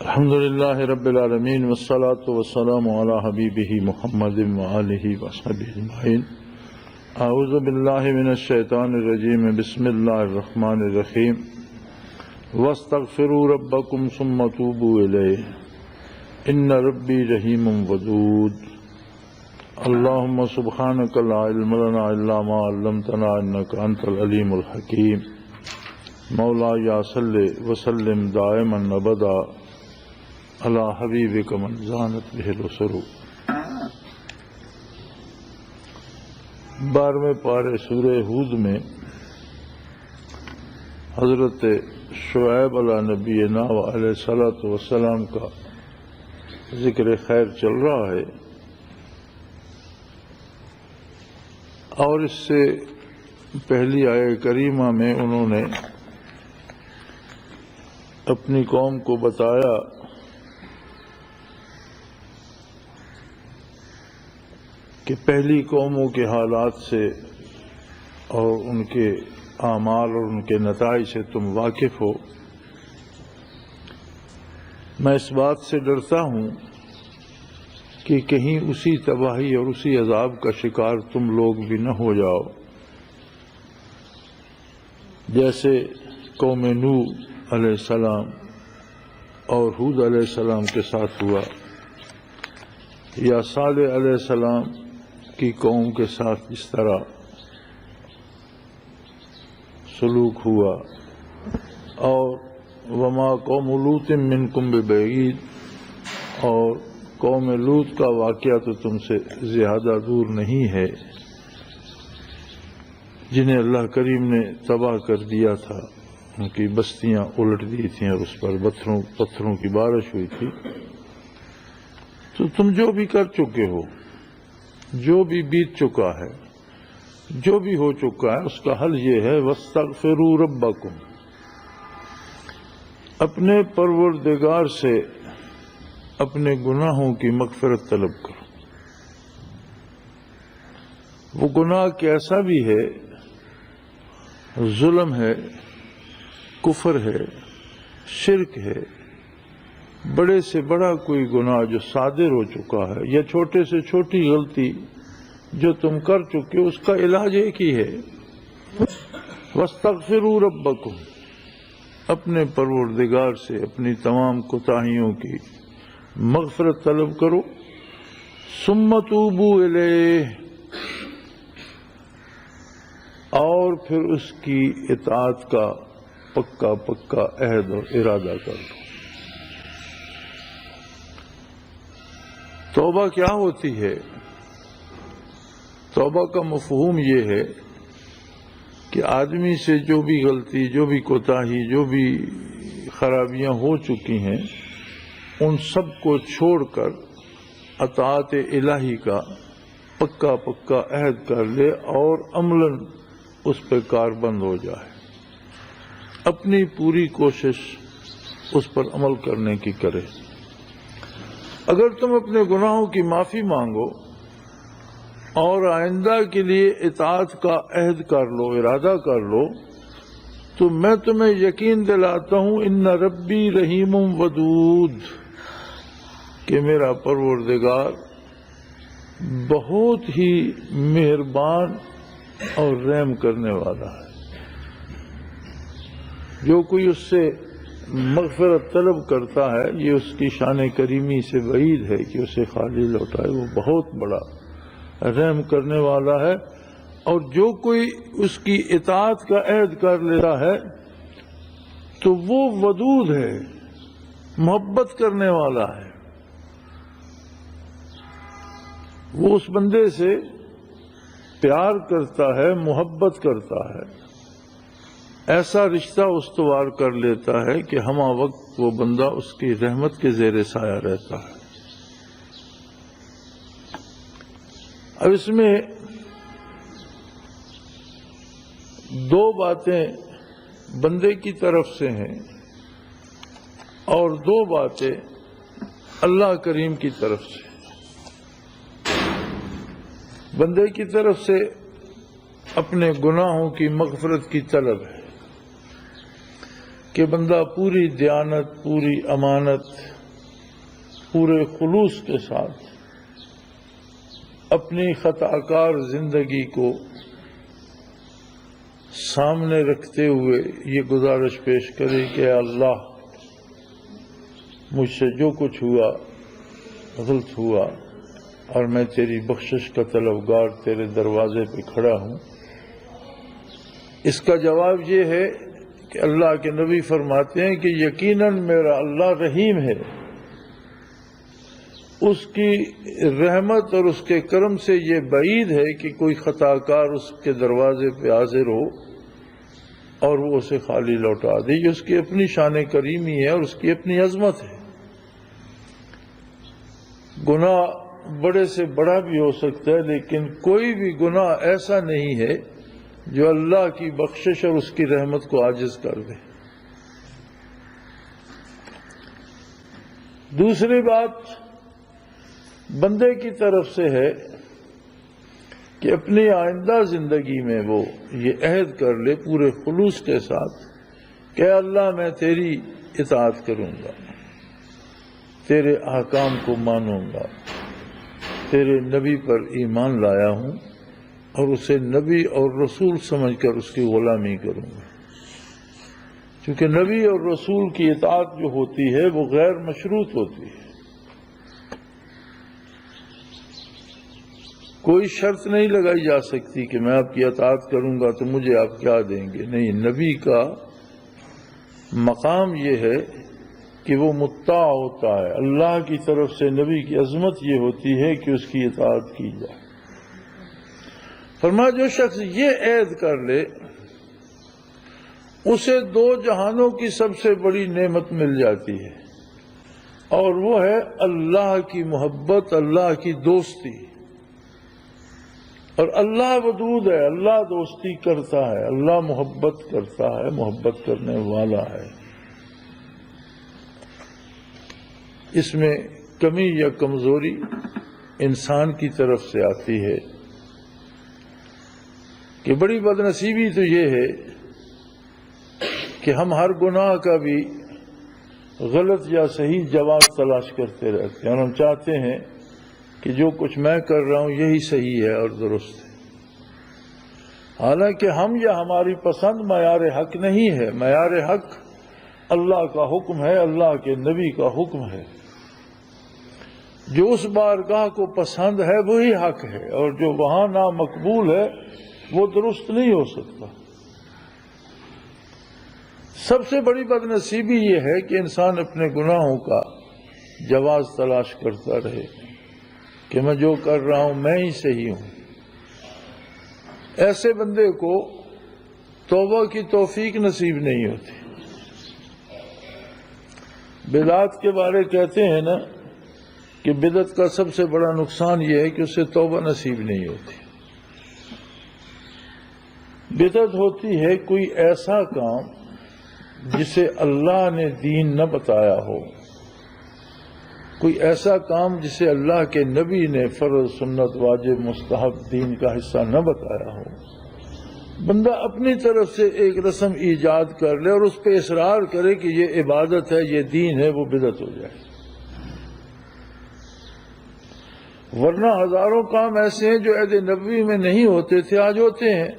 الحمد للہ رب العالمین والصلاة والسلام علی حبیبہ محمد وآلہ وصحبہ اجمعین۔ اعوذ باللہ من الشیطان الرجیم، بسم اللہ الرحمن الرحیم۔ واستغفروا ربکم ثم توبوا الیہ ان ربی رحیم ودود۔ اللہم سبحانک لا علم لنا الا ما علمتنا انک انت العلیم الحکیم۔ مولا یا صلی وسلم دائما ابدا علی حبیبک من زانت بہ الاسر۔ 12ویں پارے سورہ ہود میں حضرت شعیب علیہ نبینا علیہ الصلوۃ والسلام کا ذکر خیر چل رہا ہے، اور اس سے پہلی آیہ کریمہ میں انہوں نے اپنی قوم کو بتایا کہ پہلی قوموں کے حالات سے اور ان کے اعمال اور ان کے نتائج سے تم واقف ہو۔ میں اس بات سے ڈرتا ہوں کہ کہیں اسی تباہی اور اسی عذاب کا شکار تم لوگ بھی نہ ہو جاؤ جیسے قوم نوح علیہ السلام اور ہود علیہ السلام کے ساتھ ہوا، یا صالح علیہ السلام کی قوم کے ساتھ اس طرح سلوک ہوا، اور وما قوم لوط منکم ببعید، اور قوم لوط کا واقعہ تو تم سے زیادہ دور نہیں ہے، جنہیں اللہ کریم نے تباہ کر دیا تھا، ان کی بستیاں الٹ دی تھیں اور اس پر پتھروں کی بارش ہوئی تھی۔ تو تم جو بھی کر چکے ہو، جو بھی بیت چکا ہے، جو بھی ہو چکا ہے، اس کا حل یہ ہے وَاسْتَغْفِرُوا رَبَّكُمْ، اپنے پروردگار سے اپنے گناہوں کی مغفرت طلب کرو۔ وہ گناہ کیسا بھی ہے، ظلم ہے، کفر ہے، شرک ہے، بڑے سے بڑا کوئی گناہ جو صادر ہو چکا ہے، یا چھوٹے سے چھوٹی غلطی جو تم کر چکے ہو، اس کا علاج ایک ہی ہے، وَاسْتَغْفِرُوا رَبَّكُمْ، اپنے پروردگار سے اپنی تمام کوتاہیوں کی مغفرت طلب کرو، ثُمَّ تُوبُوا إِلَيْهِ، اور پھر اس کی اطاعت کا پکا عہد اور ارادہ کر لو۔ توبہ کیا ہوتی ہے؟ توبہ کا مفہوم یہ ہے کہ آدمی سے جو بھی غلطی، جو بھی کوتاہی، جو بھی خرابیاں ہو چکی ہیں، ان سب کو چھوڑ کر اطاعت الہی کا پکا عہد کر لے اور عملاً اس پہ کاربند ہو جائے، اپنی پوری کوشش اس پر عمل کرنے کی کرے۔ اگر تم اپنے گناہوں کی معافی مانگو اور آئندہ کے لیے اطاعت کا عہد کر لو، ارادہ کر لو، تو میں تمہیں یقین دلاتا ہوں ان ربی رحیم ودود، کہ میرا پروردگار بہت ہی مہربان اور رحم کرنے والا ہے۔ جو کوئی اس سے مغفرت طلب کرتا ہے، یہ اس کی شان کریمی سے بعید ہے کہ اسے خالی لوٹائے، وہ بہت بڑا رحم کرنے والا ہے۔ اور جو کوئی اس کی اطاعت کا عہد کر لیتا ہے تو وہ ودود ہے، محبت کرنے والا ہے، وہ اس بندے سے پیار کرتا ہے، محبت کرتا ہے، ایسا رشتہ استوار کر لیتا ہے کہ ہمہ وقت وہ بندہ اس کی رحمت کے زیر سایہ رہتا ہے۔ اب اس میں دو باتیں بندے کی طرف سے ہیں اور دو باتیں اللہ کریم کی طرف سے۔ بندے کی طرف سے اپنے گناہوں کی مغفرت کی طلب ہے کہ بندہ پوری دیانت، پوری امانت پورے خلوص کے ساتھ اپنی خطا کار زندگی کو سامنے رکھتے ہوئے یہ گزارش پیش کرے کہ اے اللہ، مجھ سے جو کچھ ہوا غلط ہوا اور میں تیری بخشش کا طلبگار تیرے دروازے پہ کھڑا ہوں۔ اس کا جواب یہ ہے کہ اللہ کے نبی فرماتے ہیں کہ یقیناً میرا اللہ رحیم ہے، اس کی رحمت اور اس کے کرم سے یہ بعید ہے کہ کوئی خطا کار اس کے دروازے پہ حاضر ہو اور وہ اسے خالی لوٹا دے۔ یہ اس کی اپنی شان کریمی ہے اور اس کی اپنی عظمت ہے۔ گناہ بڑے سے بڑا بھی ہو سکتا ہے، لیکن کوئی بھی گناہ ایسا نہیں ہے جو اللہ کی بخشش اور اس کی رحمت کو عاجز کر دے۔ دوسری بات بندے کی طرف سے ہے کہ اپنی آئندہ زندگی میں وہ یہ عہد کر لے پورے خلوص کے ساتھ کہ اللہ میں تیری اطاعت کروں گا، تیرے احکام کو مانوں گا، تیرے نبی پر ایمان لایا ہوں اور اسے نبی اور رسول سمجھ کر اس کی غلامی کروں گا۔ کیونکہ نبی اور رسول کی اطاعت جو ہوتی ہے وہ غیر مشروط ہوتی ہے، کوئی شرط نہیں لگائی جا سکتی کہ میں آپ کی اطاعت کروں گا تو مجھے آپ کیا دیں گے۔ نہیں، نبی کا مقام یہ ہے کہ وہ مطاع ہوتا ہے، اللہ کی طرف سے نبی کی عظمت یہ ہوتی ہے کہ اس کی اطاعت کی جائے۔ فرمایا جو شخص یہ عہد کر لے اسے دو جہانوں کی سب سے بڑی نعمت مل جاتی ہے، اور وہ ہے اللہ کی محبت، اللہ کی دوستی۔ اور اللہ ودود ہے، اللہ دوستی کرتا ہے، اللہ محبت کرتا ہے، محبت کرنے والا ہے۔ اس میں کمی یا کمزوری انسان کی طرف سے آتی ہے کہ بڑی بدنصیبی تو یہ ہے کہ ہم ہر گناہ کا بھی غلط یا صحیح جواز تلاش کرتے رہتے ہیں، اور ہم چاہتے ہیں کہ جو کچھ میں کر رہا ہوں یہی صحیح ہے اور درست ہے، حالانکہ ہم یا ہماری پسند معیار حق نہیں ہے۔ معیار حق اللہ کا حکم ہے، اللہ کے نبی کا حکم ہے۔ جو اس بارگاہ کو پسند ہے وہی حق ہے، اور جو وہاں نامقبول ہے وہ درست نہیں ہو سکتا۔ سب سے بڑی بدنصیبی یہ ہے کہ انسان اپنے گناہوں کا جواز تلاش کرتا رہے کہ میں جو کر رہا ہوں میں ہی صحیح ہوں۔ ایسے بندے کو توبہ کی توفیق نصیب نہیں ہوتی۔ بدعت کے بارے کہتے ہیں نا کہ بدعت کا سب سے بڑا نقصان یہ ہے کہ اسے توبہ نصیب نہیں ہوتی۔ بدعت ہوتی ہے کوئی ایسا کام جسے اللہ نے دین نہ بتایا ہو، کوئی ایسا کام جسے اللہ کے نبی نے فرض، سنت، واجب، مستحب دین کا حصہ نہ بتایا ہو۔ بندہ اپنی طرف سے ایک رسم ایجاد کر لے اور اس پہ اصرار کرے کہ یہ عبادت ہے، یہ دین ہے، وہ بدعت ہو جائے۔ ورنہ ہزاروں کام ایسے ہیں جو عہد نبوی میں نہیں ہوتے تھے، آج ہوتے ہیں۔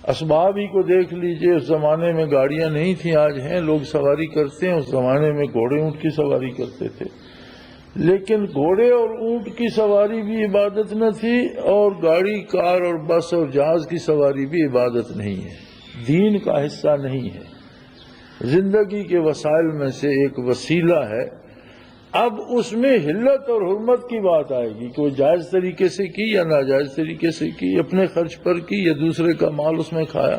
اسباب ہی کو دیکھ لیجئے، اس زمانے میں گاڑیاں نہیں تھیں، آج ہیں، لوگ سواری کرتے ہیں۔ اس زمانے میں گھوڑے اونٹ کی سواری کرتے تھے، لیکن گھوڑے اور اونٹ کی سواری بھی عبادت نہ تھی، اور گاڑی، کار اور بس اور جہاز کی سواری بھی عبادت نہیں ہے، دین کا حصہ نہیں ہے، زندگی کے وسائل میں سے ایک وسیلہ ہے۔ اب اس میں حلت اور حرمت کی بات آئے گی کہ وہ جائز طریقے سے کی یا ناجائز طریقے سے کی، اپنے خرچ پر کی یا دوسرے کا مال اس میں کھایا،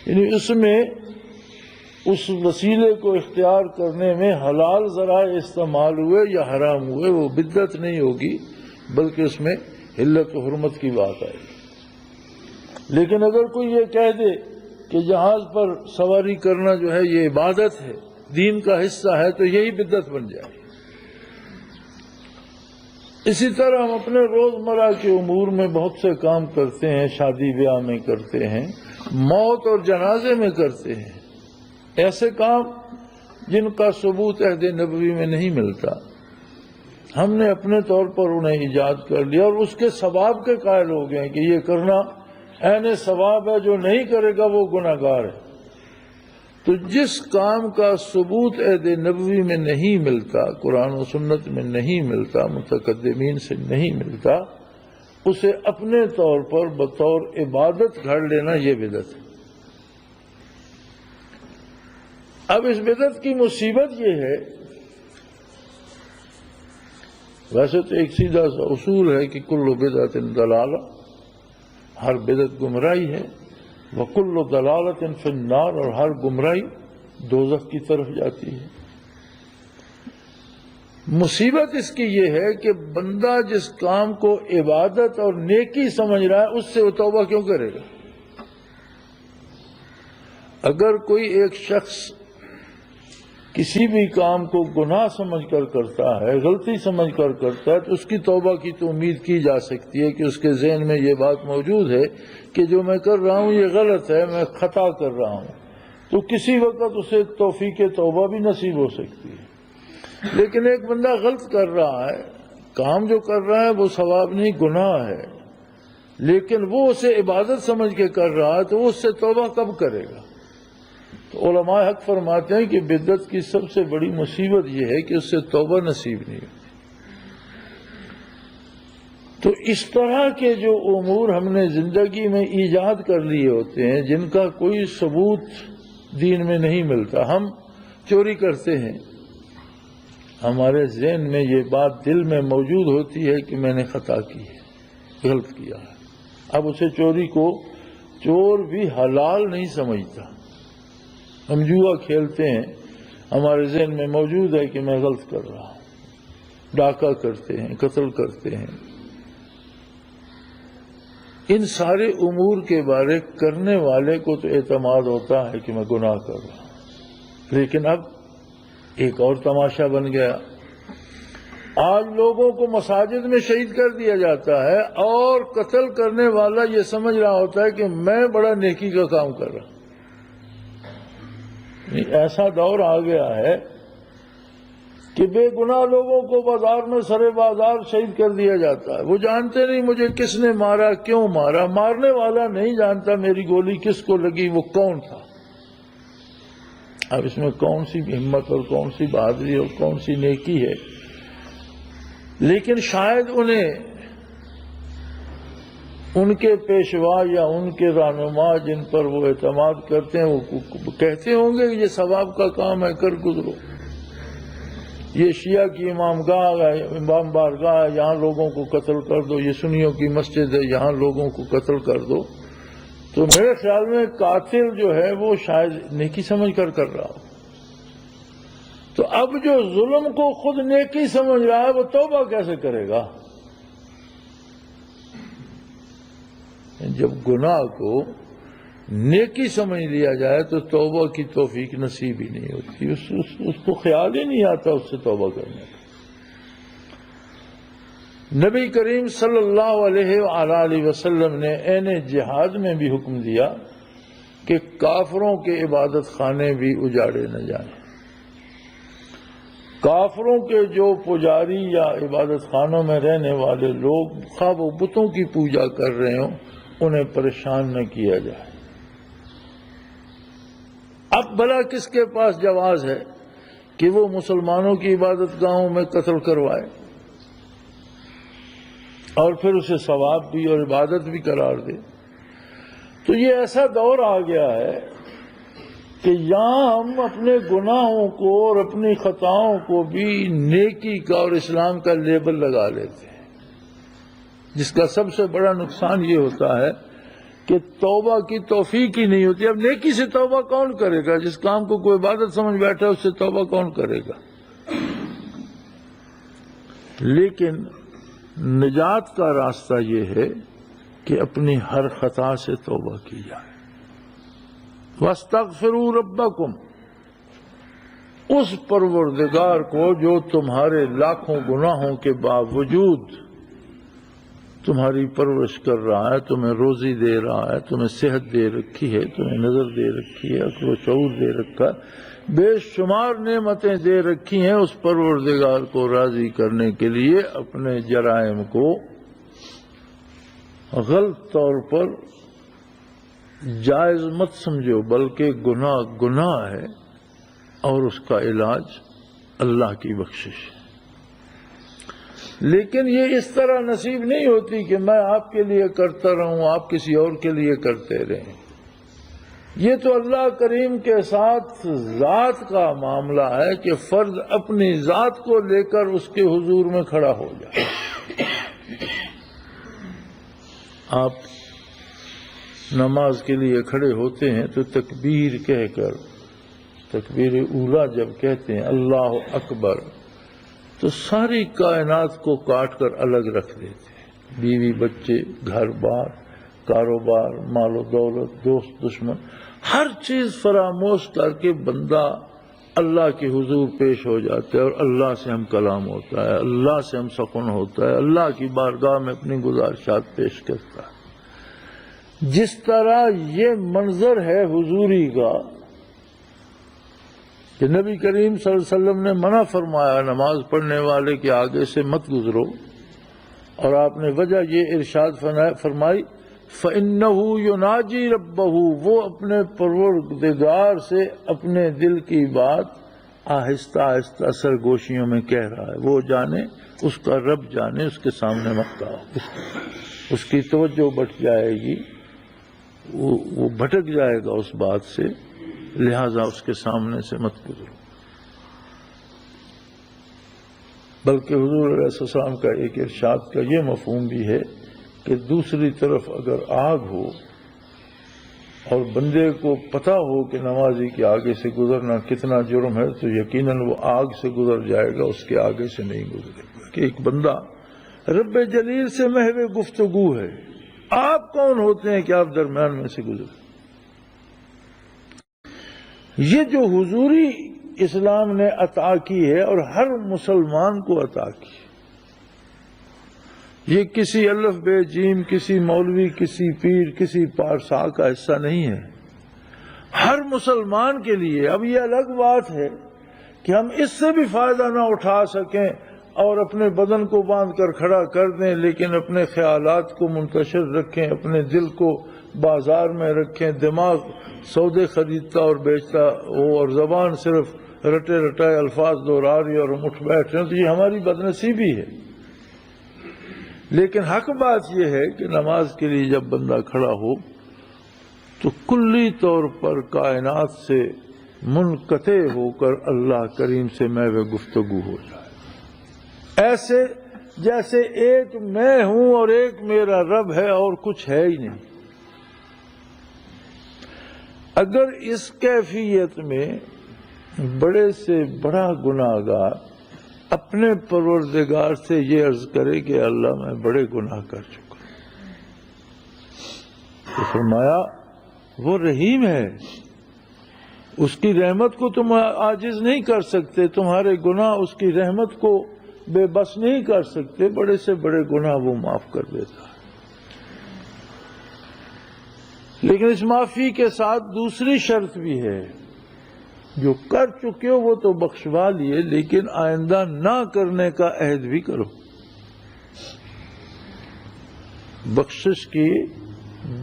یعنی اس میں اس وسیلے کو اختیار کرنے میں حلال ذرائع استعمال ہوئے یا حرام ہوئے، وہ بدعت نہیں ہوگی، بلکہ اس میں حلت و حرمت کی بات آئے گی۔ لیکن اگر کوئی یہ کہہ دے کہ جہاز پر سواری کرنا جو ہے یہ عبادت ہے، دین کا حصہ ہے، تو یہی بدعت بن جائے۔ اسی طرح ہم اپنے روزمرہ کے امور میں بہت سے کام کرتے ہیں، شادی بیاہ میں کرتے ہیں، موت اور جنازے میں کرتے ہیں، ایسے کام جن کا ثبوت عہد نبوی میں نہیں ملتا، ہم نے اپنے طور پر انہیں ایجاد کر لیا اور اس کے ثواب کے قائل ہو گئے ہیں کہ یہ کرنا عین ثواب ہے، جو نہیں کرے گا وہ گناہگار ہے۔ تو جس کام کا ثبوت عہد نبوی میں نہیں ملتا، قرآن و سنت میں نہیں ملتا، متقدمین سے نہیں ملتا، اسے اپنے طور پر بطور عبادت گھڑ لینا، یہ بدعت ہے۔ اب اس بدعت کی مصیبت یہ ہے، ویسے تو ایک سیدھا سا اصول ہے کہ کل بدعت ضلالہ، ہر بدعت گمراہی ہے، وکل ضلالۃ فی النار، اور ہر گمراہی دوزخ کی طرف جاتی ہے۔ مصیبت اس کی یہ ہے کہ بندہ جس کام کو عبادت اور نیکی سمجھ رہا ہے، اس سے وہ توبہ کیوں کرے گا؟ اگر کوئی ایک شخص کسی بھی کام کو گناہ سمجھ کر کرتا ہے، غلطی سمجھ کر کرتا ہے، تو اس کی توبہ کی تو امید کی جا سکتی ہے کہ اس کے ذہن میں یہ بات موجود ہے کہ جو میں کر رہا ہوں یہ غلط ہے، میں خطا کر رہا ہوں، تو کسی وقت اسے توفیق توبہ بھی نصیب ہو سکتی ہے۔ لیکن ایک بندہ غلط کر رہا ہے، کام جو کر رہا ہے وہ ثواب نہیں، گناہ ہے، لیکن وہ اسے عبادت سمجھ کے کر رہا ہے، تو وہ اس سے توبہ کب کرے گا؟ تو علماء حق فرماتے ہیں کہ بدعت کی سب سے بڑی مصیبت یہ ہے کہ اس سے توبہ نصیب نہیں ہوتی۔ تو اس طرح کے جو امور ہم نے زندگی میں ایجاد کر لیے ہوتے ہیں، جن کا کوئی ثبوت دین میں نہیں ملتا، ہم چوری کرتے ہیں، ہمارے ذہن میں یہ بات دل میں موجود ہوتی ہے کہ میں نے خطا کی ہے، غلط کیا ہے، اب اسے چوری کو چور بھی حلال نہیں سمجھتا۔ ہم جوا کھیلتے ہیں، ہمارے ذہن میں موجود ہے کہ میں غلط کر رہا ہوں، ڈاکہ کرتے ہیں، قتل کرتے ہیں، ان سارے امور کے بارے کرنے والے کو تو اعتماد ہوتا ہے کہ میں گناہ کر رہا ہوں، لیکن اب ایک اور تماشا بن گیا، آج لوگوں کو مساجد میں شہید کر دیا جاتا ہے اور قتل کرنے والا یہ سمجھ رہا ہوتا ہے کہ میں بڑا نیکی کا کام کر رہا ہوں۔ ایسا دور آ گیا ہے کہ بے گناہ لوگوں کو بازار میں سرے بازار شہید کر دیا جاتا ہے، وہ جانتے نہیں مجھے کس نے مارا، کیوں مارا، مارنے والا نہیں جانتا میری گولی کس کو لگی، وہ کون تھا۔ اب اس میں کون سی ہمت اور کون سی بہادری اور کون سی نیکی ہے؟ لیکن شاید انہیں ان کے پیشوا یا ان کے رہنما جن پر وہ اعتماد کرتے ہیں، وہ کہتے ہوں گے کہ یہ ثواب کا کام ہے، کر گزرو، یہ شیعہ کی امام بارگاہ ہے، یہاں لوگوں کو قتل کر دو، یہ سنیوں کی مسجد ہے، یہاں لوگوں کو قتل کر دو۔ تو میرے خیال میں قاتل جو ہے وہ شاید نیکی سمجھ کر رہا ہو۔ تو اب جو ظلم کو خود نیکی سمجھ رہا ہے وہ توبہ کیسے کرے گا؟ جب گناہ کو نیکی سمجھ لیا جائے تو توبہ کی توفیق نصیب ہی نہیں ہوتی، اس کو خیال ہی نہیں آتا اس سے توبہ کرنے کا۔ نبی کریم صلی اللہ علیہ وآلہ وسلم نے عین جہاد میں بھی حکم دیا کہ کافروں کے عبادت خانے بھی اجاڑے نہ جائیں۔ کافروں کے جو پجاری یا عبادت خانوں میں رہنے والے لوگ خواہ وہ بتوں کی پوجا کر رہے ہوں، انہیں پریشان نہ کیا جائے۔ اب بھلا کس کے پاس جواز ہے کہ وہ مسلمانوں کی عبادت گاہوں میں قتل کروائے اور پھر اسے ثواب بھی اور عبادت بھی قرار دے؟ تو یہ ایسا دور آ گیا ہے کہ یہاں ہم اپنے گناہوں کو اور اپنی خطاؤں کو بھی نیکی کا اور اسلام کا لیبل لگا لیتے ہیں، جس کا سب سے بڑا نقصان یہ ہوتا ہے کہ توبہ کی توفیق ہی نہیں ہوتی۔ اب نیکی سے توبہ کون کرے گا؟ جس کام کو کوئی عبادت سمجھ بیٹھا اس سے توبہ کون کرے گا؟ لیکن نجات کا راستہ یہ ہے کہ اپنی ہر خطا سے توبہ کی جائے۔ وَاسْتَغْفِرُوا رَبَّكُمْ، اس پروردگار کو جو تمہارے لاکھوں گناہوں کے باوجود تمہاری پرورش کر رہا ہے، تمہیں روزی دے رہا ہے، تمہیں صحت دے رکھی ہے، تمہیں نظر دے رکھی ہے، عقل و شعور دے رکھا ہے، بے شمار نعمتیں دے رکھی ہیں اس پروردگار کو راضی کرنے کے لیے اپنے جرائم کو غلط طور پر جائز مت سمجھو، بلکہ گناہ ہے، اور اس کا علاج اللہ کی بخشش ہے۔ لیکن یہ اس طرح نصیب نہیں ہوتی کہ میں آپ کے لیے کرتا رہوں، آپ کسی اور کے لیے کرتے رہیں۔ یہ تو اللہ کریم کے ساتھ ذات کا معاملہ ہے کہ فرد اپنی ذات کو لے کر اس کے حضور میں کھڑا ہو جائے۔ آپ نماز کے لیے کھڑے ہوتے ہیں تو تکبیر کہہ کر، تکبیر اولا جب کہتے ہیں اللہ اکبر، تو ساری کائنات کو کاٹ کر الگ رکھ دیتے ہیں، بیوی بچے، گھر بار، کاروبار، مال و دولت، دوست دشمن، ہر چیز فراموش کر کے بندہ اللہ کے حضور پیش ہو جاتا ہے، اور اللہ سے ہم کلام ہوتا ہے، اللہ سے ہم سخن ہوتا ہے، اللہ کی بارگاہ میں اپنی گزارشات پیش کرتا ہے۔ جس طرح یہ منظر ہے حضوری کا کہ نبی کریم صلی اللہ علیہ وسلم نے منع فرمایا نماز پڑھنے والے کے آگے سے مت گزرو، اور آپ نے وجہ یہ ارشاد فرمائی فَإِنَّهُ يُنَاجِي رَبَّهُ، وہ اپنے پروردگار سے اپنے دل کی بات آہستہ آہستہ سرگوشیوں میں کہہ رہا ہے، وہ جانے، اس کا رب جانے، اس کے سامنے مت کہو، اس کی توجہ بٹ جائے گی، وہ بھٹک جائے گا اس بات سے، لہذا اس کے سامنے سے مت گزرو۔ بلکہ حضور علیہ السلام کا ایک ارشاد کا یہ مفہوم بھی ہے کہ دوسری طرف اگر آگ ہو اور بندے کو پتہ ہو کہ نمازی کے آگے سے گزرنا کتنا جرم ہے، تو یقیناً وہ آگ سے گزر جائے گا، اس کے آگے سے نہیں گزرے گا۔ کہ ایک بندہ رب جلیل سے محو گفتگو ہے، آپ کون ہوتے ہیں کہ آپ درمیان میں سے گزرے؟ یہ جو حضوری اسلام نے عطا کی ہے اور ہر مسلمان کو عطا کی، یہ کسی الف بے جیم، کسی مولوی، کسی پیر، کسی پارسا کا حصہ نہیں ہے، ہر مسلمان کے لیے۔ اب یہ الگ بات ہے کہ ہم اس سے بھی فائدہ نہ اٹھا سکیں اور اپنے بدن کو باندھ کر کھڑا کر دیں، لیکن اپنے خیالات کو منتشر رکھیں، اپنے دل کو بازار میں رکھیں، دماغ سودے خریدتا اور بیچتا ہو اور زبان صرف رٹے رٹائے الفاظ دہرا رہی اور ہم اٹھ بیٹھ رہے ہیں، تو یہ ہماری بدنصیبی ہے۔ لیکن حق بات یہ ہے کہ نماز کے لیے جب بندہ کھڑا ہو تو کلی طور پر کائنات سے منقطع ہو کر اللہ کریم سے محو گفتگو ہو جائے، ایسے جیسے ایک میں ہوں اور ایک میرا رب ہے اور کچھ ہے ہی نہیں۔ اگر اس کیفیت میں بڑے سے بڑا گناہگار اپنے پروردگار سے یہ عرض کرے کہ اللہ میں بڑے گناہ کر چکا، تو فرمایا وہ رحیم ہے، اس کی رحمت کو تم عاجز نہیں کر سکتے، تمہارے گناہ اس کی رحمت کو بے بس نہیں کر سکتے، بڑے سے بڑے گناہ وہ معاف کر دیتا ہے۔ لیکن اس معافی کے ساتھ دوسری شرط بھی ہے، جو کر چکے ہو وہ تو بخشوا لیے، لیکن آئندہ نہ کرنے کا عہد بھی کرو۔ بخشش کی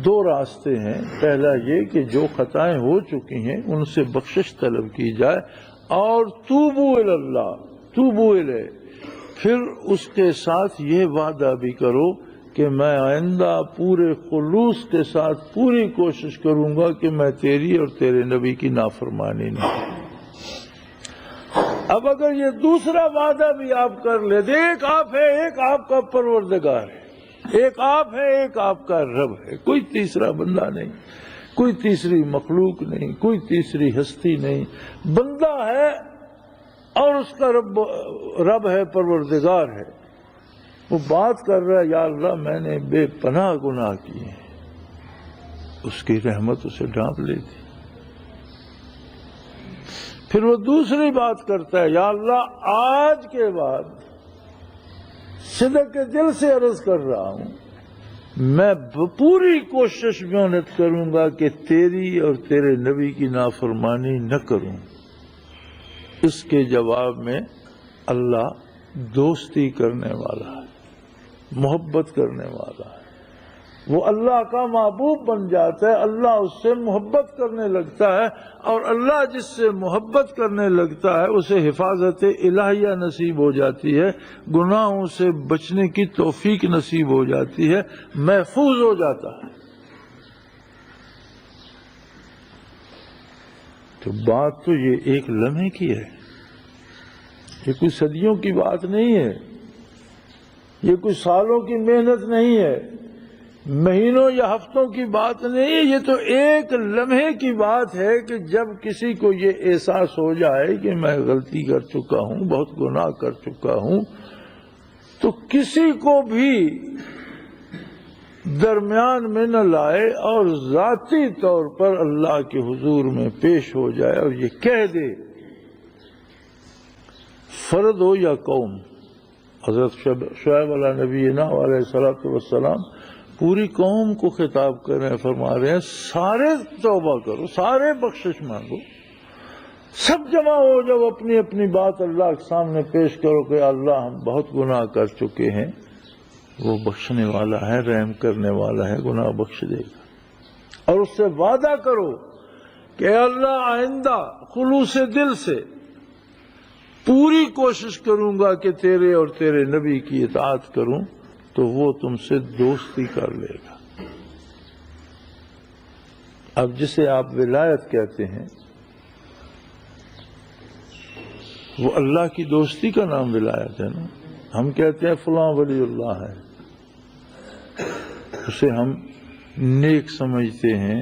دو راستے ہیں، پہلا یہ کہ جو خطائیں ہو چکی ہیں ان سے بخشش طلب کی جائے، اور توبوا الی اللہ، توبوا الیہ، پھر اس کے ساتھ یہ وعدہ بھی کرو کہ میں آئندہ پورے خلوص کے ساتھ پوری کوشش کروں گا کہ میں تیری اور تیرے نبی کی نافرمانی نہیں۔ اب اگر یہ دوسرا وعدہ بھی آپ کر لیں، ایک آپ ہے، ایک آپ کا پروردگار ہے، ایک آپ ہے، ایک آپ کا رب ہے، کوئی تیسرا بندہ نہیں، کوئی تیسری مخلوق نہیں، کوئی تیسری ہستی نہیں، بندہ ہے اور اس کا رب ہے، پروردگار ہے۔ وہ بات کر رہا ہے، یا اللہ میں نے بے پناہ گناہ کیے ہیں، اس کی رحمت اسے ڈھانپ لیتی۔ پھر وہ دوسری بات کرتا ہے، یا اللہ آج کے بعد صدق کے دل سے عرض کر رہا ہوں، میں پوری کوشش محنت کروں گا کہ تیری اور تیرے نبی کی نافرمانی نہ کروں۔ اس کے جواب میں اللہ دوستی کرنے والا ہے، محبت کرنے والا ہے، وہ اللہ کا محبوب بن جاتا ہے، اللہ اس سے محبت کرنے لگتا ہے، اور اللہ جس سے محبت کرنے لگتا ہے اسے حفاظت الہیہ نصیب ہو جاتی ہے، گناہوں سے بچنے کی توفیق نصیب ہو جاتی ہے، محفوظ ہو جاتا ہے۔ تو بات تو یہ ایک لمحے کی ہے، یہ کوئی صدیوں کی بات نہیں ہے، یہ کوئی سالوں کی محنت نہیں ہے، مہینوں یا ہفتوں کی بات نہیں ہے، یہ تو ایک لمحے کی بات ہے کہ جب کسی کو یہ احساس ہو جائے کہ میں غلطی کر چکا ہوں، بہت گناہ کر چکا ہوں، تو کسی کو بھی درمیان میں نہ لائے اور ذاتی طور پر اللہ کے حضور میں پیش ہو جائے اور یہ کہہ دے، فرد ہو یا قوم۔ حضرت شعیب علیہ نبینا علیہ الصلوۃ والسلام پوری قوم کو خطاب کر رہے ہیں، فرما رہے ہیں سارے توبہ کرو، سارے بخشش مانگو، سب جمع ہو جب اپنی اپنی بات اللہ کے سامنے پیش کرو کہ اللہ ہم بہت گناہ کر چکے ہیں، وہ بخشنے والا ہے، رحم کرنے والا ہے، گناہ بخش دے گا۔ اور اس سے وعدہ کرو کہ اے اللہ آئندہ خلوص دل سے پوری کوشش کروں گا کہ تیرے اور تیرے نبی کی اطاعت کروں، تو وہ تم سے دوستی کر لے گا۔ اب جسے آپ ولایت کہتے ہیں، وہ اللہ کی دوستی کا نام ولایت ہے نا۔ ہم کہتے ہیں فلاں ولی اللہ ہے، اسے ہم نیک سمجھتے ہیں،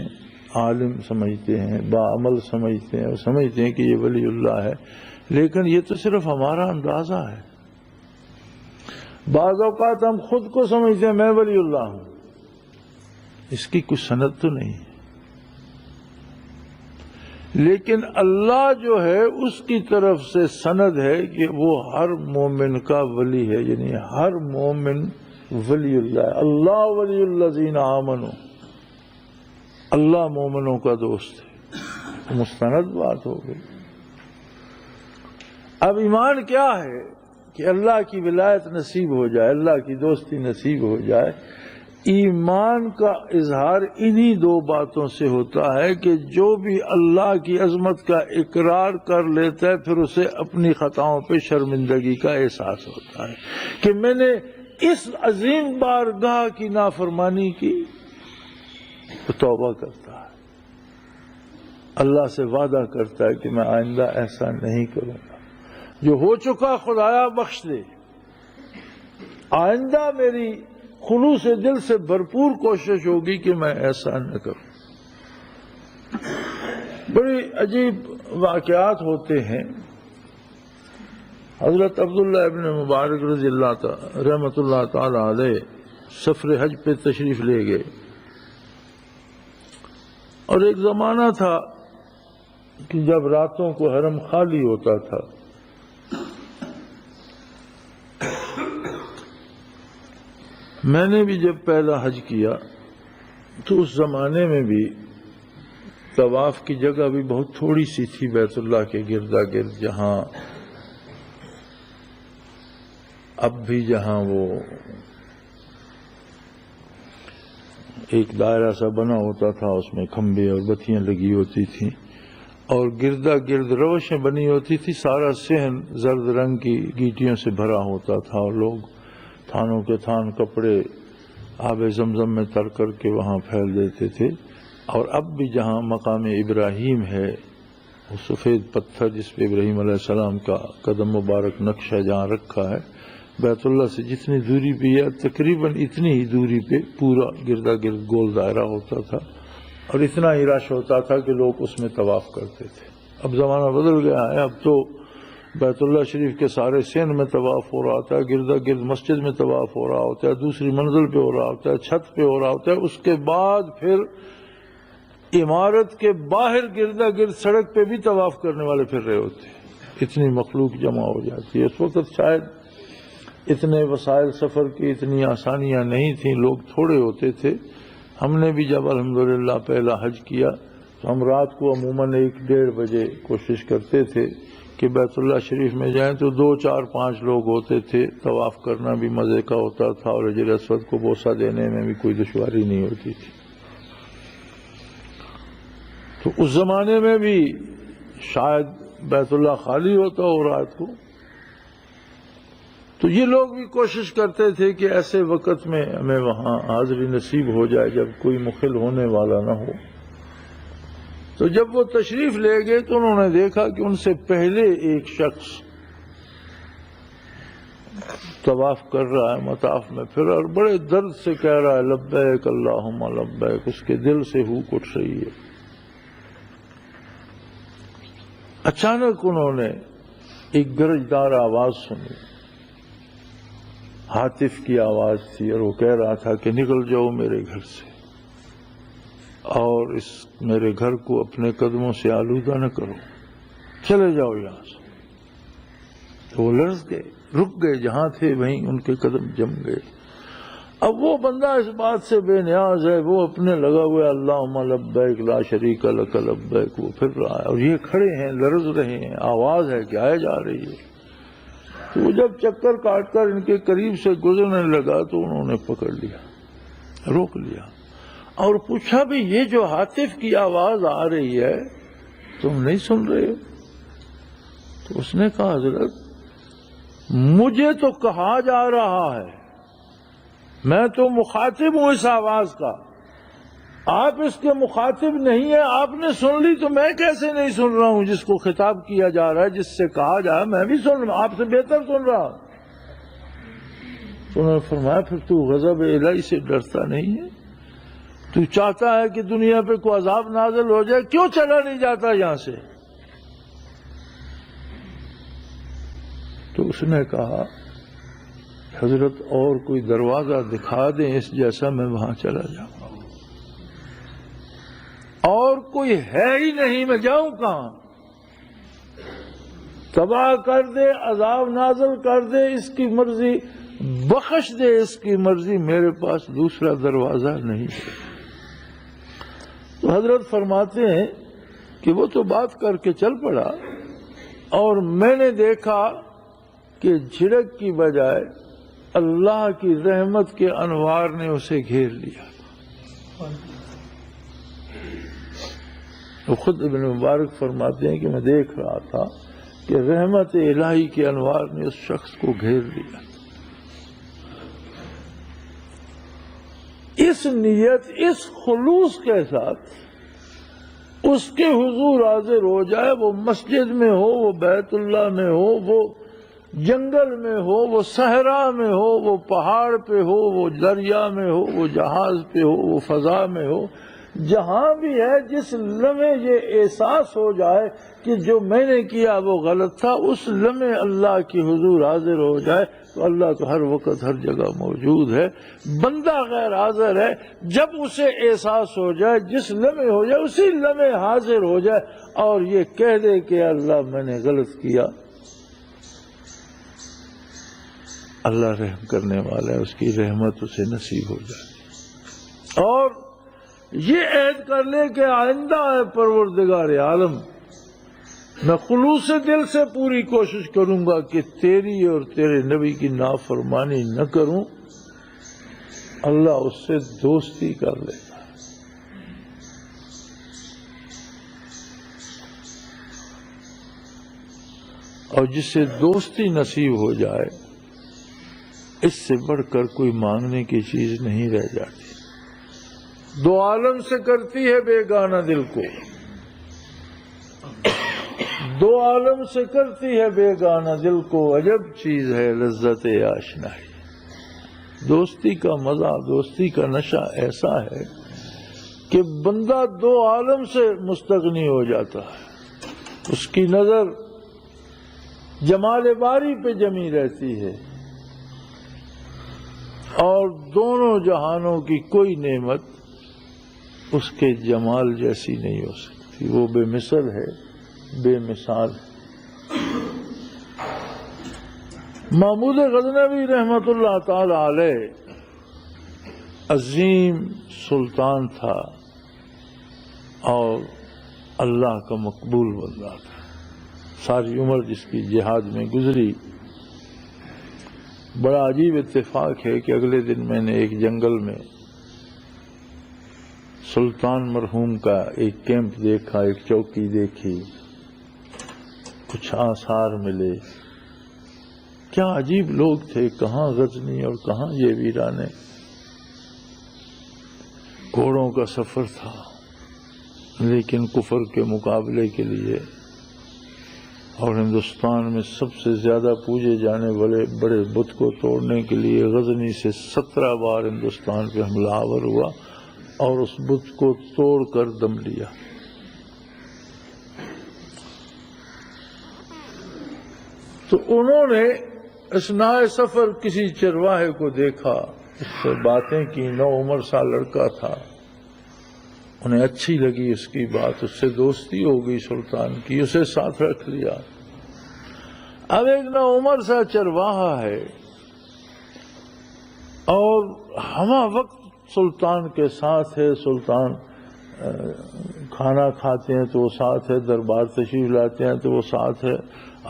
عالم سمجھتے ہیں، باعمل سمجھتے ہیں، اور سمجھتے ہیں کہ یہ ولی اللہ ہے، لیکن یہ تو صرف ہمارا اندازہ ہے۔ بعض اوقات ہم خود کو سمجھتے ہیں میں ولی اللہ ہوں، اس کی کچھ سند تو نہیں ہے، لیکن اللہ جو ہے اس کی طرف سے سند ہے کہ وہ ہر مومن کا ولی ہے، یعنی ہر مومن ولی اللہ ہے۔ اللہ ولی الذین آمنوا، اللہ مومنوں کا دوست ہے، مستند بات ہو گئی۔ اب ایمان کیا ہے کہ اللہ کی ولایت نصیب ہو جائے، اللہ کی دوستی نصیب ہو جائے۔ ایمان کا اظہار انہی دو باتوں سے ہوتا ہے کہ جو بھی اللہ کی عظمت کا اقرار کر لیتا ہے پھر اسے اپنی خطاؤں پہ شرمندگی کا احساس ہوتا ہے کہ میں نے اس عظیم بارگاہ کی نافرمانی کی، تو توبہ کرتا ہے، اللہ سے وعدہ کرتا ہے کہ میں آئندہ ایسا نہیں کروں گا، جو ہو چکا خدایا بخش دے، آئندہ میری خلوص دل سے بھرپور کوشش ہوگی کہ میں ایسا نہ کروں۔ بڑی عجیب واقعات ہوتے ہیں۔ حضرت عبداللہ ابن مبارک رضی اللہ رحمۃ اللہ تعالی علیہ سفر حج پہ تشریف لے گئے، اور ایک زمانہ تھا کہ جب راتوں کو حرم خالی ہوتا تھا، میں نے بھی جب پہلا حج کیا تو اس زمانے میں بھی طواف کی جگہ بھی بہت تھوڑی سی تھی بیت اللہ کے گردا گرد، جہاں اب بھی جہاں وہ ایک دائرہ سا بنا ہوتا تھا، اس میں کھمبے اور بتیاں لگی ہوتی تھیں، اور گردا گرد روشیں بنی ہوتی تھی، سارا صحن زرد رنگ کی گیٹیوں سے بھرا ہوتا تھا، اور لوگ تھانوں کے تھان کپڑے آب زمزم میں تر کر کے وہاں پھیل دیتے تھے۔ اور اب بھی جہاں مقام ابراہیم ہے، وہ سفید پتھر جس پہ ابراہیم علیہ السلام کا قدم مبارک نقشہ جہاں رکھا ہے، بیت اللہ سے جتنی دوری پہ ہے تقریباً اتنی ہی دوری پہ پورا گردا گرد گول دائرہ ہوتا تھا، اور اتنا ہی رش ہوتا تھا کہ لوگ اس میں طواف کرتے تھے۔ اب زمانہ بدل گیا ہے، اب تو بیت اللہ شریف کے سارے صحن میں طواف ہو رہا ہوتا ہے، گردا گرد مسجد میں طواف ہو رہا ہوتا ہے، دوسری منزل پہ ہو رہا ہوتا ہے، چھت پہ ہو رہا ہوتا ہے، اس کے بعد پھر عمارت کے باہر گردا گرد سڑک پہ بھی طواف کرنے والے پھر رہے ہوتے ہیں، اتنی مخلوق جمع ہو جاتی ہے۔ اس وقت شاید اتنے وسائل سفر کی اتنی آسانیاں نہیں تھیں، لوگ تھوڑے ہوتے تھے۔ ہم نے بھی جب الحمدللہ پہلا حج کیا تو ہم رات کو عموماً 1-1:30 بجے کوشش کرتے تھے کہ بیت اللہ شریف میں جائیں تو 2 4 5 لوگ ہوتے تھے، طواف کرنا بھی مزے کا ہوتا تھا اور حجر اسود کو بوسہ دینے میں بھی کوئی دشواری نہیں ہوتی تھی۔ تو اس زمانے میں بھی شاید بیت اللہ خالی ہوتا ہو رات کو، تو یہ لوگ بھی کوشش کرتے تھے کہ ایسے وقت میں ہمیں وہاں حاضری نصیب ہو جائے جب کوئی مخل ہونے والا نہ ہو۔ تو جب وہ تشریف لے گئے تو انہوں نے دیکھا کہ ان سے پہلے ایک شخص طواف کر رہا ہے مطاف میں پھر، اور بڑے درد سے کہہ رہا ہے لبیک اللہم لبیک، اس کے دل سے ہوک اٹھ رہی ہے۔ اچانک انہوں نے ایک گرجدار آواز سنی، ہاتف کی آواز تھی، اور وہ کہہ رہا تھا کہ نکل جاؤ میرے گھر سے، اور اس میرے گھر کو اپنے قدموں سے آلودہ نہ کرو، چلے جاؤ یہاں سے۔ تو وہ لرز گئے، رک گئے، جہاں تھے وہیں ان کے قدم جم گئے۔ اب وہ بندہ اس بات سے بے نیاز ہے، وہ اپنے لگا ہوا ہے اللہم لبیک لا شریک لک لبیک، وہ پھر رہا ہے، اور یہ کھڑے ہیں لرز رہے ہیں، آواز ہے کہ آئے جا رہی ہے۔ تو وہ جب چکر کاٹ کر ان کے قریب سے گزرنے لگا تو انہوں نے پکڑ لیا، روک لیا، اور پوچھا بھی یہ جو ہاتف کی آواز آ رہی ہے تم نہیں سن رہے ہو؟ تو اس نے کہا حضرت مجھے تو کہا جا رہا ہے، میں تو مخاطب ہوں اس آواز کا، آپ اس کے مخاطب نہیں ہیں، آپ نے سن لی تو میں کیسے نہیں سن رہا ہوں؟ جس کو خطاب کیا جا رہا ہے، جس سے کہا جا رہا ہے، میں بھی سن رہا ہوں، آپ سے بہتر سن رہا ہوں۔ تو انہوں نے فرمایا پھر تو غضب الہی سے ڈرتا نہیں ہے؟ تو چاہتا ہے کہ دنیا پہ کوئی عذاب نازل ہو جائے، کیوں چلا نہیں جاتا یہاں سے؟ تو اس نے کہا حضرت اور کوئی دروازہ دکھا دیں اس جیسا، میں وہاں چلا جاؤں، اور کوئی ہے ہی نہیں، میں جاؤں کہاں؟ تباہ کر دے، عذاب نازل کر دے، اس کی مرضی، بخش دے اس کی مرضی، میرے پاس دوسرا دروازہ نہیں ہے۔ تو حضرت فرماتے ہیں کہ وہ تو بات کر کے چل پڑا، اور میں نے دیکھا کہ جھڑک کی بجائے اللہ کی رحمت کے انوار نے اسے گھیر لیا۔ وہ خود ابن مبارک فرماتے ہیں کہ میں دیکھ رہا تھا کہ رحمت الہی کے انوار نے اس شخص کو گھیر لیا۔ اس نیت، اس خلوص کے ساتھ اس کے حضور حاضر ہو جائے، وہ مسجد میں ہو، وہ بیت اللہ میں ہو، وہ جنگل میں ہو، وہ صحرا میں ہو، وہ پہاڑ پہ ہو، وہ دریا میں ہو، وہ جہاز پہ ہو، وہ فضا میں ہو، جہاں بھی ہے، جس لمحے یہ احساس ہو جائے کہ جو میں نے کیا وہ غلط تھا، اس لمحے اللہ کی حضور حاضر ہو جائے تو اللہ تو ہر وقت ہر جگہ موجود ہے، بندہ غیر حاضر ہے۔ جب اسے احساس ہو جائے، جس لمحے ہو جائے، اسی لمحے حاضر ہو جائے اور یہ کہہ دے کہ اللہ میں نے غلط کیا، اللہ رحم کرنے والا ہے، اس کی رحمت اسے نصیب ہو جائے، اور یہ عہد کر لے کہ آئندہ ہے پروردگار عالم، میں خلوص دل سے پوری کوشش کروں گا کہ تیری اور تیرے نبی کی نافرمانی نہ کروں، اللہ اس سے دوستی کر لے گا۔ اور جس سے دوستی نصیب ہو جائے، اس سے بڑھ کر کوئی مانگنے کی چیز نہیں رہ جاتی۔ دو عالم سے کرتی ہے بیگانہ دل کو، دو عالم سے کرتی ہے بیگانہ دل کو، عجب چیز ہے لذت آشنائی۔ دوستی کا مزہ، دوستی کا نشہ ایسا ہے کہ بندہ دو عالم سے مستغنی ہو جاتا ہے، اس کی نظر جمال باری پہ جمی رہتی ہے، اور دونوں جہانوں کی کوئی نعمت اس کے جمال جیسی نہیں ہو سکتی، وہ بے مثل ہے، بے مثال ہے۔ محمود غزنوی رحمت اللہ تعالی علیہ عظیم سلطان تھا اور اللہ کا مقبول بندہ تھا۔ ساری عمر جس کی جہاد میں گزری. بڑا عجیب اتفاق ہے کہ اگلے دن میں نے ایک جنگل میں سلطان مرحوم کا ایک کیمپ دیکھا، ایک چوکی دیکھی، کچھ آثار ملے. کیا عجیب لوگ تھے، کہاں غزنی اور کہاں یہ ویرانے. گھوڑوں کا سفر تھا، لیکن کفر کے مقابلے کے لیے اور ہندوستان میں سب سے زیادہ پوجے جانے والے بڑے بت کو توڑنے کے لیے غزنی سے 17 بار ہندوستان پہ حملہ آور ہوا اور اس بت کو توڑ کر دم لیا. تو انہوں نے اثناء سفر کسی چرواہے کو دیکھا، اس سے باتیں کی. 9 عمر سا لڑکا تھا، انہیں اچھی لگی اس کی بات، اس سے دوستی ہو گئی سلطان کی، اسے ساتھ رکھ لیا. اب ایک 9 عمر سا چرواہا ہے اور ہمہ وقت سلطان کے ساتھ ہے. سلطان کھانا کھاتے ہیں تو وہ ساتھ ہے، دربار تشریف لاتے ہیں تو وہ ساتھ ہے،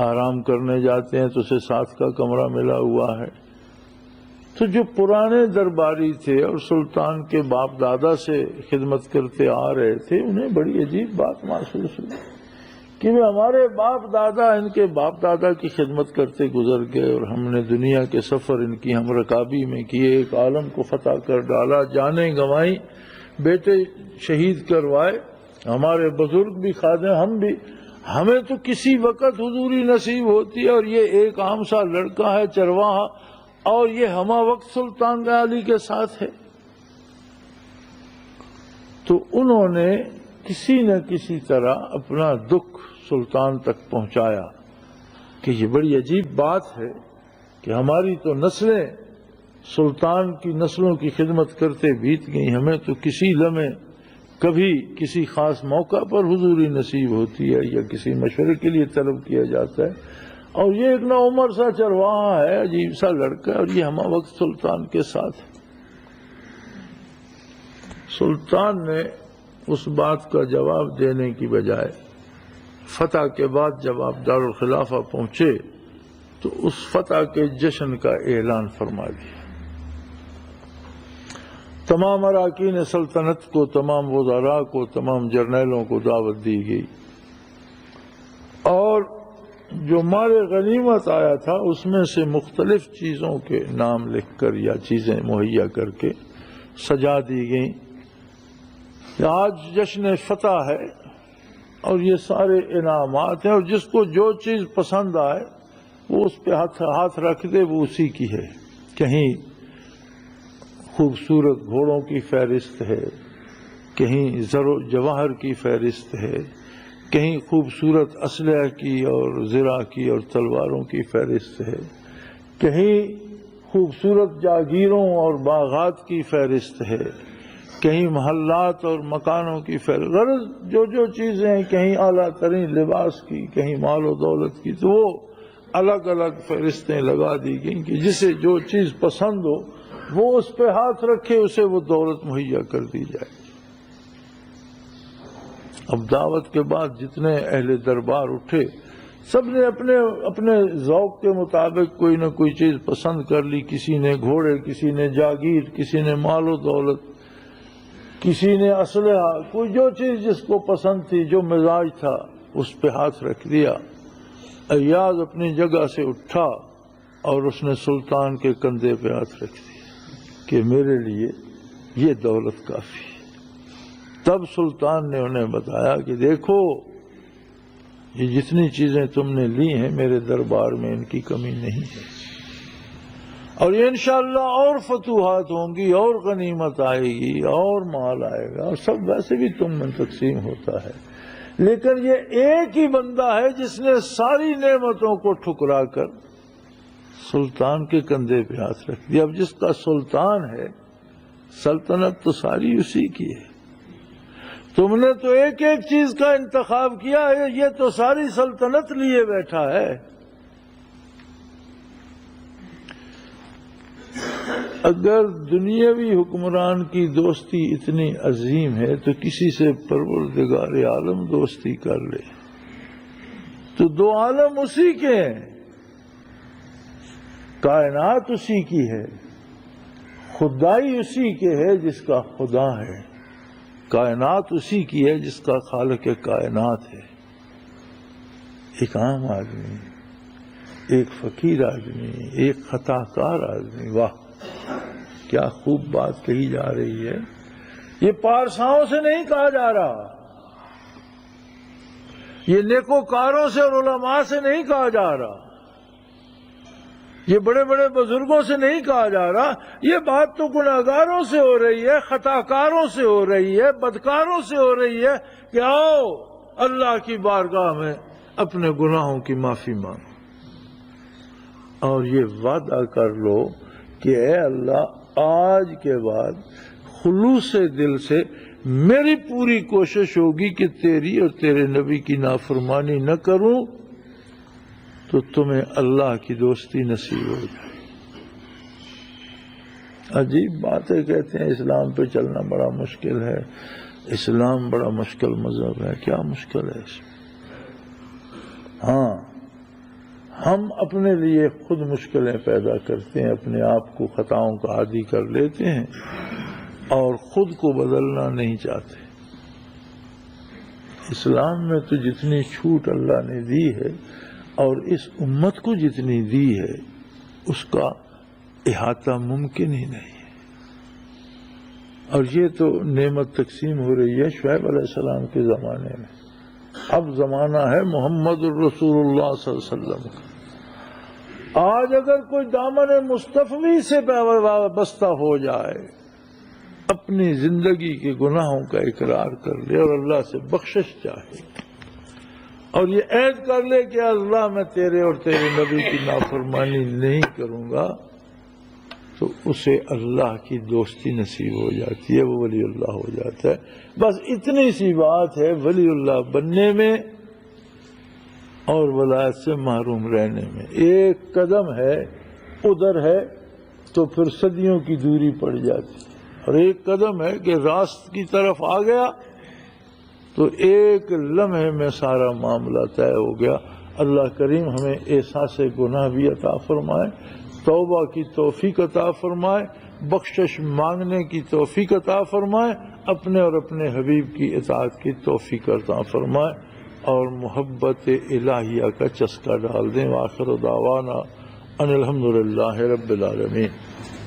آرام کرنے جاتے ہیں تو اسے ساتھ کا کمرہ ملا ہوا ہے. تو جو پرانے درباری تھے اور سلطان کے باپ دادا سے خدمت کرتے آ رہے تھے، انہیں بڑی عجیب بات محسوس ہوئی کہ ہمارے باپ دادا ان کے باپ دادا کی خدمت کرتے گزر گئے اور ہم نے دنیا کے سفر ان کی ہم رکابی میں کیے، ایک عالم کو فتح کر ڈالا، جانیں گنوائی، بیٹے شہید کروائے، ہمارے بزرگ بھی خادم، ہم بھی. ہمیں تو کسی وقت حضوری نصیب ہوتی ہے اور یہ ایک عام سا لڑکا ہے چرواہا اور یہ ہمہ وقت سلطان علی کے ساتھ ہے. تو انہوں نے کسی نہ کسی طرح اپنا دکھ سلطان تک پہنچایا کہ یہ بڑی عجیب بات ہے کہ ہماری تو نسلیں سلطان کی نسلوں کی خدمت کرتے بیت گئی، ہمیں تو کسی لمحے کبھی کسی خاص موقع پر حضوری نصیب ہوتی ہے یا کسی مشورے کے لیے طلب کیا جاتا ہے، اور یہ ایک 9 عمر سا چرواہا ہے، عجیب سا لڑکا ہے اور یہ ہمہ وقت سلطان کے ساتھ ہے. سلطان نے اس بات کا جواب دینے کی بجائے فتح کے بعد جب آپ دارالخلافہ پہنچے تو اس فتح کے جشن کا اعلان فرما دیا. تمام اراکین سلطنت کو، تمام وزراء کو، تمام جرنیلوں کو دعوت دی گئی اور جو مال غنیمت آیا تھا اس میں سے مختلف چیزوں کے نام لکھ کر یا چیزیں مہیا کر کے سجا دی گئیں. آج جشن فتح ہے اور یہ سارے انعامات ہیں اور جس کو جو چیز پسند آئے وہ اس پہ ہاتھ رکھ دے، وہ اسی کی ہے. کہیں خوبصورت گھوڑوں کی فہرست ہے، کہیں زر و جواہر کی فہرست ہے، کہیں خوبصورت اسلحہ کی اور زرہ کی اور تلواروں کی فہرست ہے، کہیں خوبصورت جاگیروں اور باغات کی فہرست ہے، کہیں محلات اور مکانوں کی فہرست. غرض جو چیزیں ہیں، کہیں اعلیٰ ترین لباس کی، کہیں مال و دولت کی، تو وہ الگ الگ فہرستیں لگا دی گئیں کہ جسے جو چیز پسند ہو وہ اس پہ ہاتھ رکھے، اسے وہ دولت مہیا کر دی جائے. اب دعوت کے بعد جتنے اہل دربار اٹھے سب نے اپنے اپنے ذوق کے مطابق کوئی نہ کوئی چیز پسند کر لی. کسی نے گھوڑے، کسی نے جاگیر، کسی نے مال و دولت، کسی نے اسلحہ، کوئی جو چیز جس کو پسند تھی، جو مزاج تھا، اس پہ ہاتھ رکھ دیا. ایاز اپنی جگہ سے اٹھا اور اس نے سلطان کے کندھے پہ ہاتھ رکھ دیا کہ میرے لیے یہ دولت کافی. تب سلطان نے انہیں بتایا کہ دیکھو یہ جتنی چیزیں تم نے لی ہیں میرے دربار میں ان کی کمی نہیں ہے، اور یہ انشاءاللہ اور فتوحات ہوں گی اور غنیمت آئے گی اور مال آئے گا، اور سب ویسے بھی تم میں تقسیم ہوتا ہے. لیکن یہ ایک ہی بندہ ہے جس نے ساری نعمتوں کو ٹھکرا کر سلطان کے کندھے پہ ہاتھ رکھ دیا. اب جس کا سلطان ہے سلطنت تو ساری اسی کی ہے. تم نے تو ایک ایک چیز کا انتخاب کیا ہے، یہ تو ساری سلطنت لیے بیٹھا ہے. اگر دنیاوی حکمران کی دوستی اتنی عظیم ہے تو کسی سے پروردگار عالم دوستی کر لے. تو دو عالم اسی کے ہیں، کائنات اسی کی ہے، خدائی اسی کے ہے جس کا خدا ہے، کائنات اسی کی ہے جس کا خالق کائنات ہے۔ ایک عام آدمی، ایک فقیر آدمی، ایک خطا کار آدمی، واہ کیا خوب بات کہی جا رہی ہے۔ یہ پارساؤں سے نہیں کہا جا رہا، یہ نیکوکاروں سے اور علماء سے نہیں کہا جا رہا، یہ بڑے بڑے بزرگوں سے نہیں کہا جا رہا، یہ بات تو گناہگاروں سے ہو رہی ہے، خطا کاروں سے ہو رہی ہے، بدکاروں سے ہو رہی ہے کہ آؤ اللہ کی بارگاہ میں اپنے گناہوں کی معافی مانگو اور یہ وعدہ کر لو کہ اے اللہ آج کے بعد خلوص دل سے میری پوری کوشش ہوگی کہ تیری اور تیرے نبی کی نافرمانی نہ کروں، تو تمہیں اللہ کی دوستی نصیب ہو جائے۔ عجیب باتیں کہتے ہیں اسلام پہ چلنا بڑا مشکل ہے، اسلام بڑا مشکل مذہب ہے۔ کیا مشکل ہے اس میں؟ ہاں ہم اپنے لیے خود مشکلیں پیدا کرتے ہیں، اپنے آپ کو خطاؤں کا عادی کر لیتے ہیں اور خود کو بدلنا نہیں چاہتے۔ اسلام میں تو جتنی چھوٹ اللہ نے دی ہے اور اس امت کو جتنی دی ہے اس کا احاطہ ممکن ہی نہیں ہے۔ اور یہ تو نعمت تقسیم ہو رہی ہے شعیب علیہ السلام کے زمانے میں، اب زمانہ ہے محمد الرسول اللہ صلی اللہ علیہ وسلم کا۔ آج اگر کوئی دامن مصطفی سے وابستہ ہو جائے، اپنی زندگی کے گناہوں کا اقرار کر لے اور اللہ سے بخشش چاہے اور یہ عہد کر لے کہ اللہ میں تیرے اور تیرے نبی کی نافرمانی نہیں کروں گا، تو اسے اللہ کی دوستی نصیب ہو جاتی ہے، وہ ولی اللہ ہو جاتا ہے۔ بس اتنی سی بات ہے ولی اللہ بننے میں اور ولایت سے محروم رہنے میں۔ ایک قدم ہے ادھر ہے تو پھر صدیوں کی دوری پڑ جاتی ہے، اور ایک قدم ہے کہ راست کی طرف آ گیا تو ایک لمحے میں سارا معاملہ طے ہو گیا۔ اللہ کریم ہمیں احساس گناہ بھی عطا فرمائے، توبہ کی توفیق عطا فرمائے، بخشش مانگنے کی توفیق عطا فرمائے، اپنے اور اپنے حبیب کی اطاعت کی توفیق عطا فرمائے اور محبت الہیہ کا چسکا ڈال دیں۔ وآخر دعوانا ان الحمدللہ رب العالمین۔